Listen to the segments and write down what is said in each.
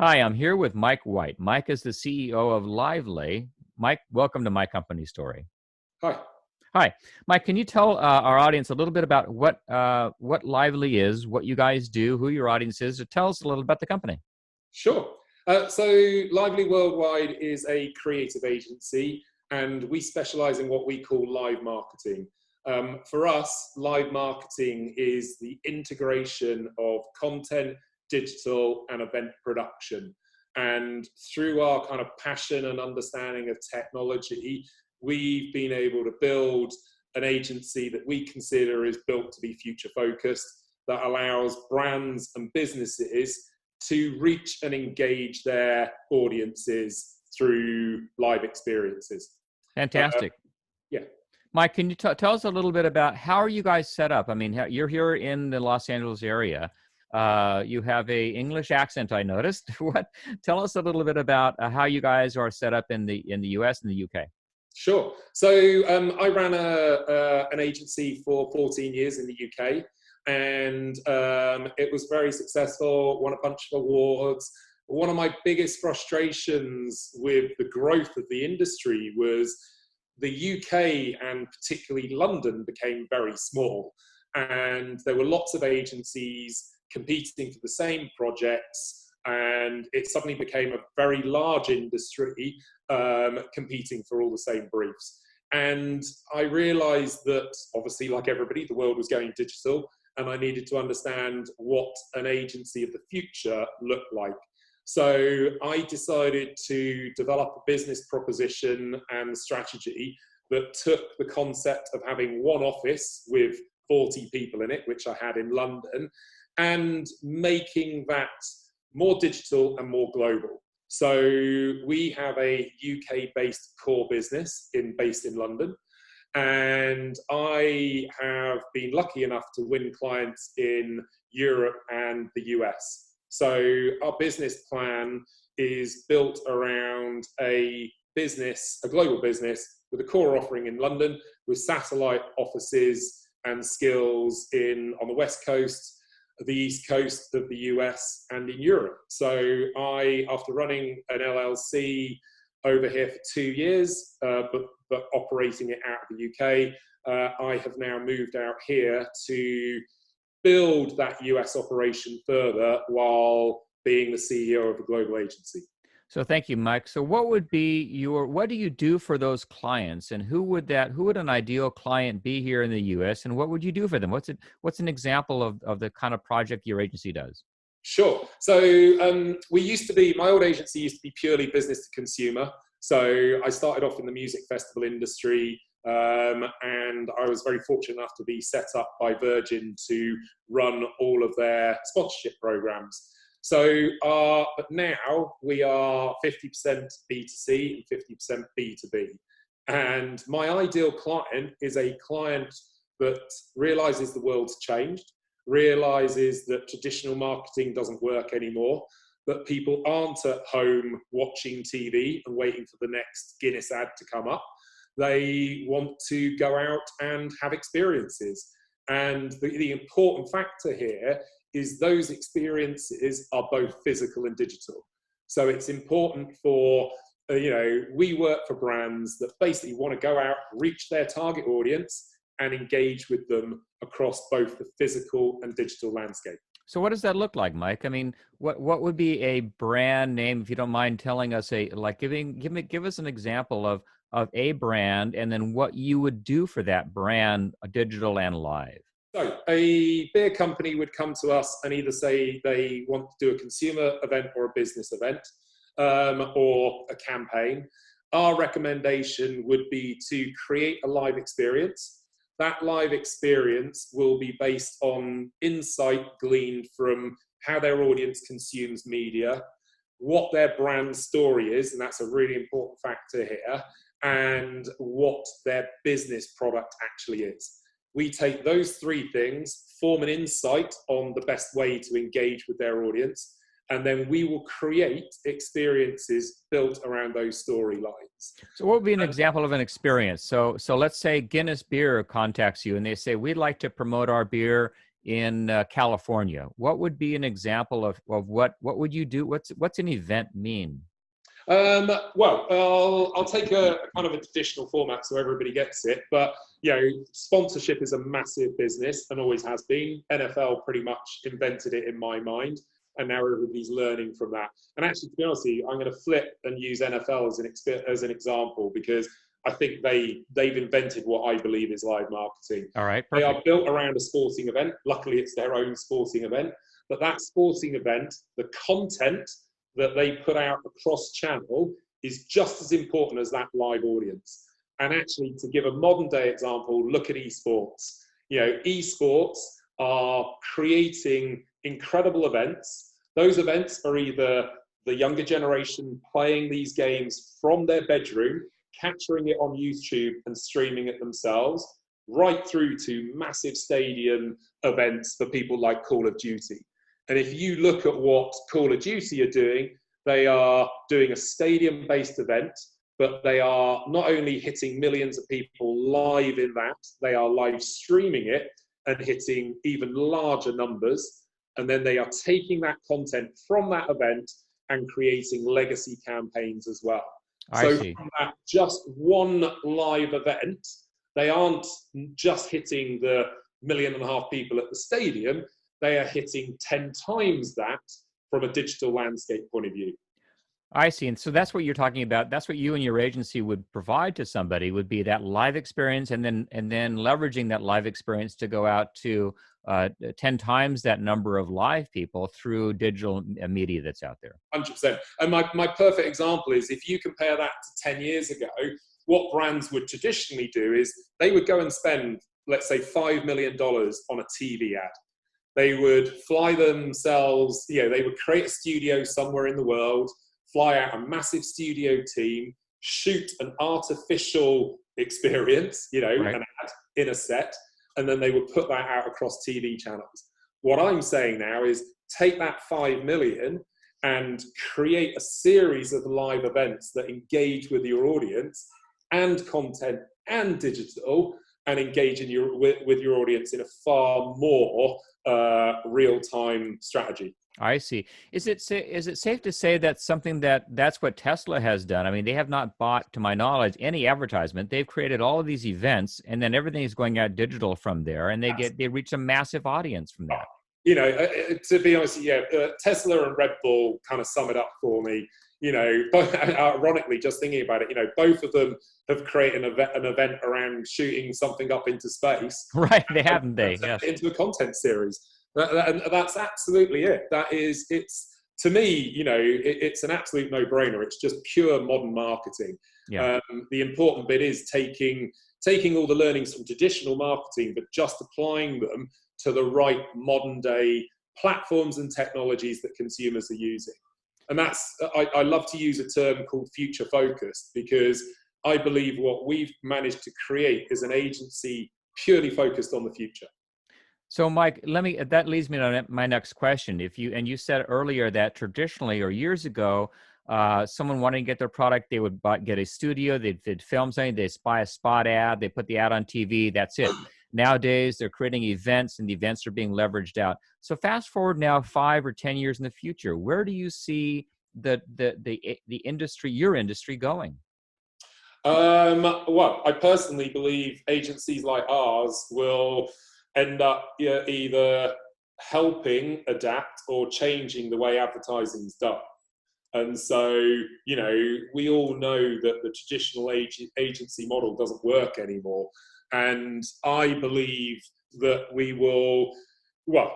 Hi, I'm here with Mike White. Mike is the CEO of Lively. Mike, welcome to My Company Story. Hi. Hi, Mike. Can you tell our audience a little bit about what Lively is, what you guys do, who your audience is? Or tell us a little about the company. Sure. So Lively Worldwide is a creative agency, and we specialize in what we call live marketing. For us, live marketing is the integration of content, digital, and event production. And through our kind of passion and understanding of technology, we've been able to build an agency that we consider is built to be future focused, that allows brands and businesses to reach and engage their audiences through live experiences. Fantastic. Yeah. Mike, can you tell us a little bit about how are you guys set up? I mean, you're here in the Los Angeles area. You have a English accent, I noticed. Tell us a little bit about how you guys are set up in the US and the UK. Sure. So I ran an agency for 14 years in the UK, and it was very successful, won a bunch of awards. One of my biggest frustrations with the growth of the industry was the UK, and particularly London, became very small. And there were lots of agencies competing for the same projects, and it suddenly became a very large industry competing for all the same briefs. And I realized that, obviously, like everybody, the world was going digital, and I needed to understand what an agency of the future looked like. So I decided to develop a business proposition and strategy that took the concept of having one office with 40 people in it, which I had in London, and making that more digital and more global. So we have a UK-based core business based in London, and I have been lucky enough to win clients in Europe and the US. So our business plan is built around a global business with a core offering in London, with satellite offices and skills on the West Coast, the East Coast of the US, and in Europe. So after running an LLC over here for 2 years, but operating it out of the UK, I have now moved out here to build that US operation further while being the CEO of a global agency. So thank you, Mike. So what do you do for those clients, and who would an ideal client be here in the US, and what would you do for them? What's an example of the kind of project your agency does? Sure. So my old agency used to be purely business to consumer. So I started off in the music festival industry, and I was very fortunate enough to be set up by Virgin to run all of their sponsorship programs. So, but now we are 50% B2C and 50% B2B. And my ideal client is a client that realizes the world's changed, realizes that traditional marketing doesn't work anymore, that people aren't at home watching TV and waiting for the next Guinness ad to come up. They want to go out and have experiences. And the important factor here is those experiences are both physical and digital. So it's important for, we work for brands that basically want to go out, reach their target audience, and engage with them across both the physical and digital landscape. So what does that look like, Mike? I mean, what would be a brand name, if you don't mind telling us give us an example of a brand, and then what you would do for that brand, digital and live. So a beer company would come to us and either say they want to do a consumer event or a business event, or a campaign. Our recommendation would be to create a live experience. That live experience will be based on insight gleaned from how their audience consumes media, what their brand story is, and that's a really important factor here, and what their business product actually is. We take those three things, form an insight on the best way to engage with their audience, and then we will create experiences built around those storylines. So what would be an example of an experience? So let's say Guinness Beer contacts you and they say, we'd like to promote our beer in California, what would be an example of what would you do? What's an event mean? Well, I'll take a kind of a traditional format so everybody gets it. But sponsorship is a massive business and always has been. NFL pretty much invented it in my mind, and now everybody's learning from that. And actually, to be honest with you, I'm going to flip and use NFL as an example, because I think they've invented what I believe is live marketing. All right, perfect. They perfect. are built around a sporting event. Luckily, it's their own sporting event. But that sporting event, the content that they put out across channel is just as important as that live audience. And actually, to give a modern day example, look at esports. Esports are creating incredible events. Those events are either the younger generation playing these games from their bedroom, capturing it on YouTube and streaming it themselves, right through to massive stadium events for people like Call of Duty. And if you look at what Call of Duty are doing, they are doing a stadium-based event, but they are not only hitting millions of people live in that, they are live streaming it and hitting even larger numbers. And then they are taking that content from that event and creating legacy campaigns as well. I see. From that just one live event, they aren't just hitting the 1.5 million people at the stadium, they are hitting 10 times that from a digital landscape point of view. I see. And so that's what you're talking about. That's what you and your agency would provide to somebody, would be that live experience, and then leveraging that live experience to go out to 10 times that number of live people through digital media that's out there. 100%. And my perfect example is, if you compare that to 10 years ago, what brands would traditionally do is they would go and spend, let's say, $5 million on a TV ad. They would fly themselves, they would create a studio somewhere in the world, fly out a massive studio team, shoot an artificial experience, right, an ad in a set, and then they would put that out across TV channels. What I'm saying now is take that 5 million and create a series of live events that engage with your audience and content and digital, and engage with your audience in a far more real-time strategy. I see. Is it safe to say that's something that's what Tesla has done? I mean, they have not bought, to my knowledge, any advertisement. They've created all of these events, and then everything is going out digital from there, and they reach a massive audience from that. To be honest, Tesla and Red Bull kind of sum it up for me. Ironically, just thinking about it, both of them have created an event around shooting something up into space. Right, they haven't they? Yes. Into a content series. And that's absolutely it. To me, it's an absolute no-brainer. It's just pure modern marketing. Yeah. The important bit is taking all the learnings from traditional marketing, but just applying them to the right modern day platforms and technologies that consumers are using. And I love to use a term called future focused, because I believe what we've managed to create is an agency purely focused on the future. So, Mike, that leads me to my next question. You said earlier that traditionally, or years ago, someone wanting to get their product, they would get a studio, they'd film something, they'd buy a spot ad, they put the ad on TV, that's it. Nowadays, they're creating events, and the events are being leveraged out. So fast forward now 5 or 10 years in the future, where do you see the industry, your industry, going? Well, I personally believe agencies like ours will end up either helping adapt or changing the way advertising is done. And so, we all know that the traditional agency model doesn't work anymore. And I believe that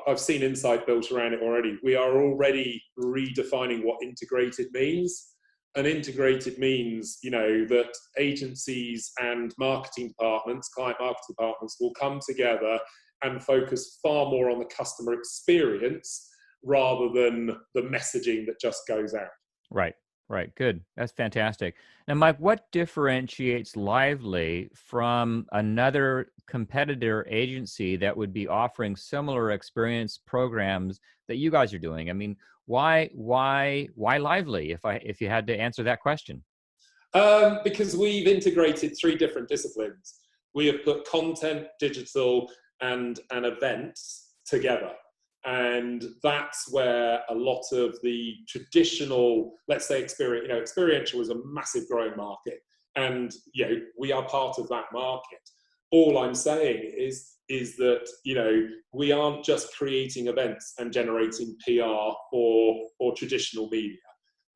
I've seen insight built around it already. We are already redefining what integrated means. And integrated means, that agencies and marketing departments, client marketing departments, will come together and focus far more on the customer experience rather than the messaging that just goes out. Right. Good. That's fantastic. Now, Mike, what differentiates Lively from another competitor agency that would be offering similar experience programs that you guys are doing? I mean, why Lively, if you had to answer that question? Because we've integrated 3 different disciplines. We have put content, digital, and events together. And that's where a lot of the traditional, let's say, experiential is a massive growing market. And, we are part of that market. All I'm saying is that, we aren't just creating events and generating PR or traditional media.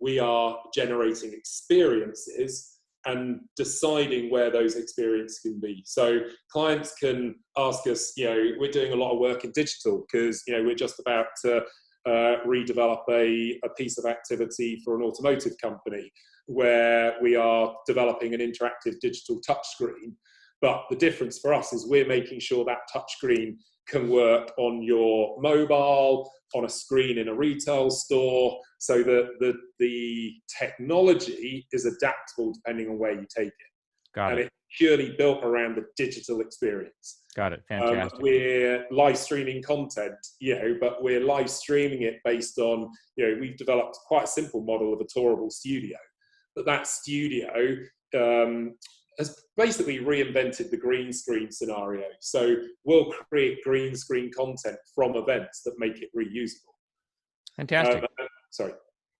We are generating experiences and deciding where those experiences can be. So clients can ask us, we're doing a lot of work in digital because, we're just about to redevelop a piece of activity for an automotive company where we are developing an interactive digital touchscreen. But the difference for us is we're making sure that touchscreen can work on your mobile, on a screen in a retail store, so that the technology is adaptable depending on where you take it. Got it. And it's purely built around the digital experience. Got it. Fantastic. We're live streaming content, but we're live streaming it based on, we've developed quite a simple model of a tourable studio. But that studio has basically reinvented the green screen scenario. So we'll create green screen content from events that make it reusable. Fantastic. Sorry.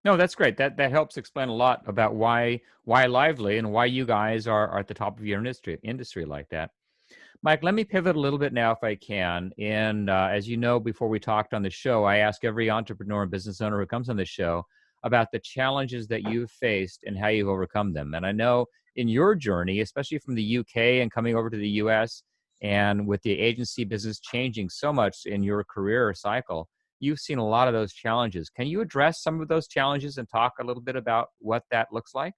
No, that's great. That helps explain a lot about why Lively and why you guys are at the top of your industry like that. Mike, let me pivot a little bit now if I can. And as you know, before we talked on the show, I ask every entrepreneur and business owner who comes on the show about the challenges that you've faced and how you've overcome them. And I know in your journey, especially from the UK and coming over to the US, and with the agency business changing so much in your career cycle, you've seen a lot of those challenges. Can you address some of those challenges and talk a little bit about what that looks like?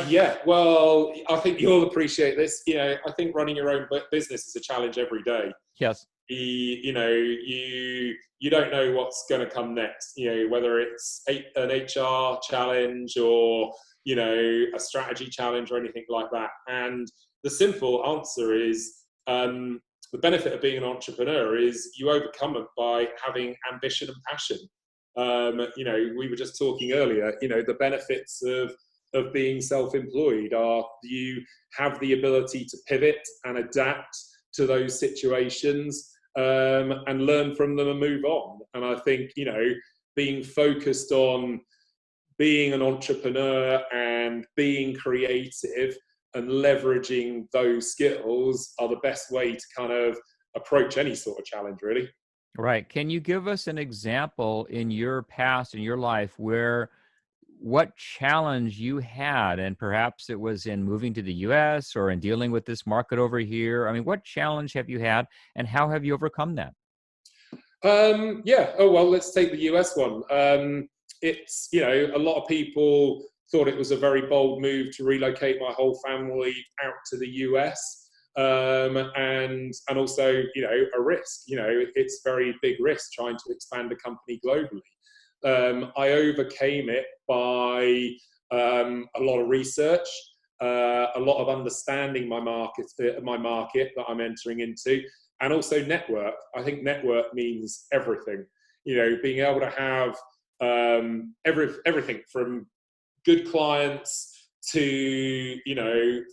Yeah, well, I think you'll appreciate this. I think running your own business is a challenge every day. Yes. You don't know what's going to come next, whether it's an HR challenge or, a strategy challenge or anything like that. And the simple answer is the benefit of being an entrepreneur is you overcome it by having ambition and passion. We were just talking earlier, the benefits of being self-employed are you have the ability to pivot and adapt to those situations and learn from them and move on. And I think, being focused on being an entrepreneur and being creative and leveraging those skills are the best way to kind of approach any sort of challenge, really. Right. Can you give us an example in your past, in your life, where what challenge you had, and perhaps it was in moving to the US or in dealing with this market over here? I mean, what challenge have you had and how have you overcome that? Yeah. Oh, well, let's take the US one. It's, a lot of people thought it was a very bold move to relocate my whole family out to the US. And also, a risk, it's a very big risk trying to expand a company globally. I overcame it by a lot of research, a lot of understanding my market that I'm entering into, and also network. I think network means everything. Being able to have everything from good clients to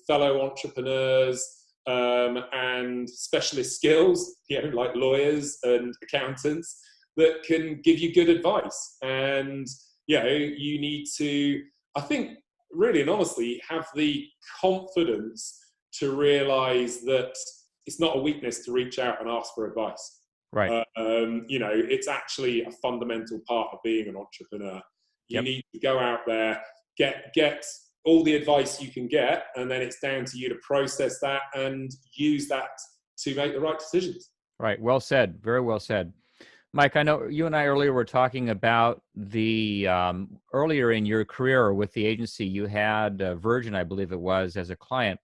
fellow entrepreneurs and specialist skills, like lawyers and accountants that can give you good advice. And you need to, I think, really and honestly, have the confidence to realize that it's not a weakness to reach out and ask for advice. Right. It's actually a fundamental part of being an entrepreneur. You need to go out there, get all the advice you can get, and then it's down to you to process that and use that to make the right decisions. Right. Well said. Very well said. Mike, I know you and I earlier were talking about the earlier in your career with the agency, you had Virgin, I believe it was, as a client.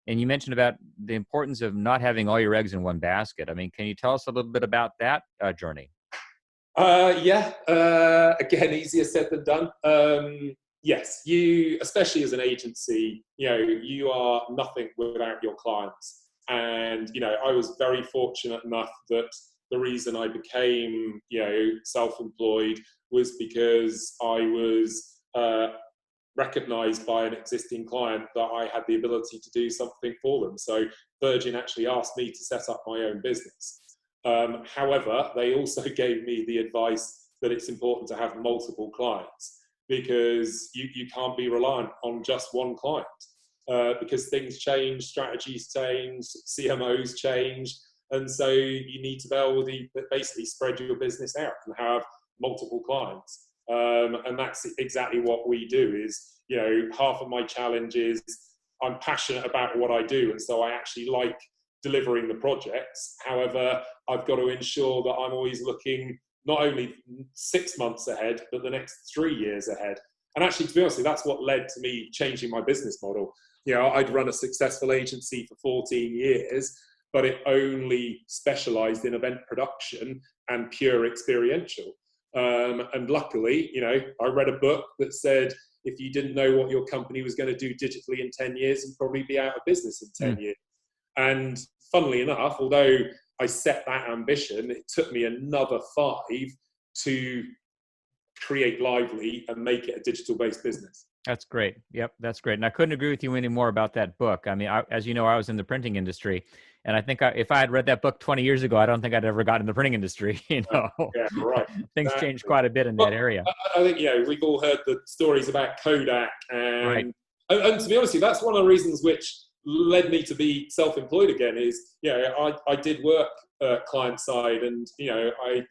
And you mentioned about the importance of not having all your eggs in one basket. I mean, can you tell us a little bit about that journey? Again, easier said than done. Yes, you, especially as an agency, you are nothing without your clients. And, I was very fortunate enough that the reason I became, self-employed was because I was recognized by an existing client that I had the ability to do something for them. So Virgin actually asked me to set up my own business. However, they also gave me the advice that it's important to have multiple clients, because you can't be reliant on just one client, because things change, strategies change, CMOs change. And so you need to be able to basically spread your business out and have multiple clients. And that's exactly what we do. Is, half of my challenge is I'm passionate about what I do, and so I actually like delivering the projects. However, I've got to ensure that I'm always looking not only 6 months ahead, but the next 3 years ahead. And actually, to be honest, that's what led to me changing my business model. I'd run a successful agency for 14 years, but it only specialized in event production and pure experiential. And luckily, I read a book that said, if you didn't know what your company was going to do digitally in 10 years, you'd probably be out of business in 10 years. And funnily enough, although I set that ambition, it took me another 5 to create Lively and make it a digital-based business. That's great. Yep, that's great. And I couldn't agree with you any more about that book. I mean, as you know, I was in the printing industry, and I think if I had read that book 20 years ago, I don't think I'd ever gotten in the printing industry. Yeah, right. Things changed quite a bit in that area. I think we've all heard the stories about Kodak, and right. and to be honest with you, that's one of the reasons which led me to be self-employed again. Is I did work client side, and I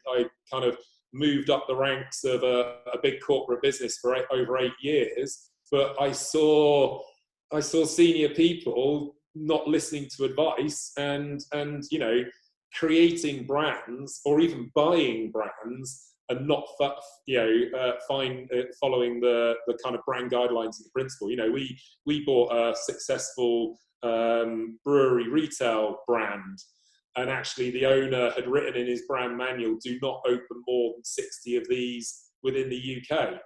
kind of moved up the ranks of a big corporate business for over 8 years, but I saw senior people not listening to advice and creating brands or even buying brands and not following the kind of brand guidelines and the principle. We bought a successful brewery retail brand, and actually the owner had written in his brand manual, do not open more than 60 of these within the UK.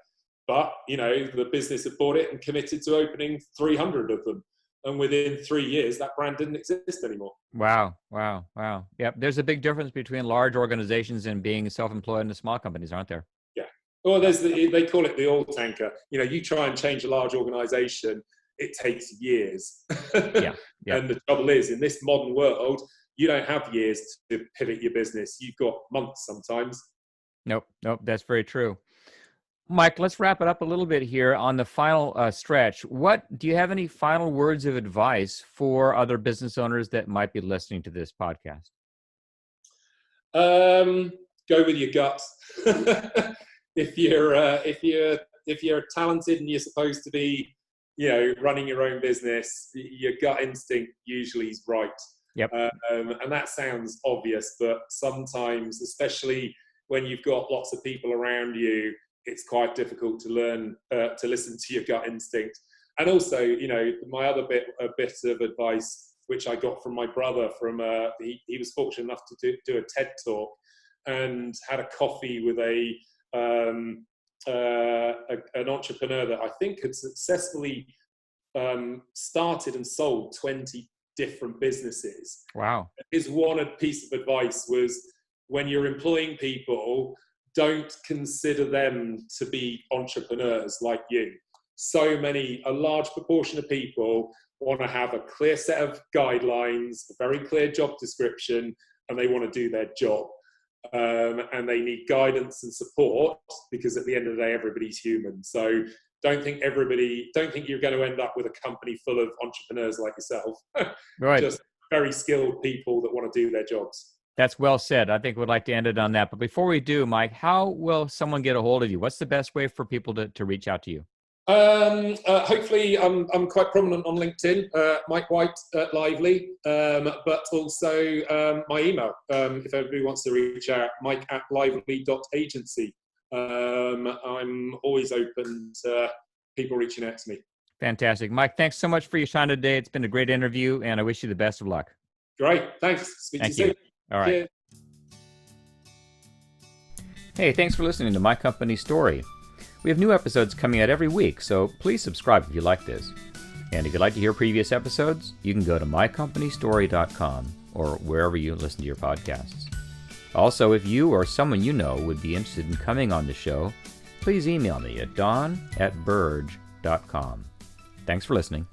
But, the business had bought it and committed to opening 300 of them. And within 3 years, that brand didn't exist anymore. Wow. Yep. There's a big difference between large organizations and being self-employed and the small companies, aren't there? Yeah. Well, they call it the oil tanker. You try and change a large organization, it takes years. Yeah. And the trouble is, in this modern world, you don't have years to pivot your business. You've got months sometimes. Nope. That's very true. Mike, let's wrap it up a little bit here on the final stretch. Do you have any final words of advice for other business owners that might be listening to this podcast? Go with your gut. If you're talented and you're supposed to be, running your own business, your gut instinct usually is right. Yep. And that sounds obvious, but sometimes, especially when you've got lots of people around you, it's quite difficult to learn to listen to your gut instinct. And also, my other bit of advice, which I got from my brother, he was fortunate enough to do a TED talk and had a coffee with an entrepreneur that I think had successfully started and sold 20 different businesses. Wow. His one piece of advice was, when you're employing people, don't consider them to be entrepreneurs like you. A large proportion of people want to have a clear set of guidelines, a very clear job description, and they want to do their job. And they need guidance and support, because at the end of the day, everybody's human. So don't think you're going to end up with a company full of entrepreneurs like yourself. Right. Just very skilled people that want to do their jobs. That's well said. I think we'd like to end it on that. But before we do, Mike, how will someone get a hold of you? What's the best way for people to reach out to you? Hopefully, I'm quite prominent on LinkedIn, Mike White at Lively, but also my email, if everybody wants to reach out, mike@lively.agency. I'm always open to people reaching out to me. Fantastic. Mike, thanks so much for your time today. It's been a great interview, and I wish you the best of luck. Great. Thanks. Speak to you soon. All right. Cheers. Hey, thanks for listening to My Company Story. We have new episodes coming out every week, so please subscribe if you like this. And if you'd like to hear previous episodes, you can go to mycompanystory.com or wherever you listen to your podcasts. Also, if you or someone you know would be interested in coming on the show, please email me at don@burge.com. Thanks for listening.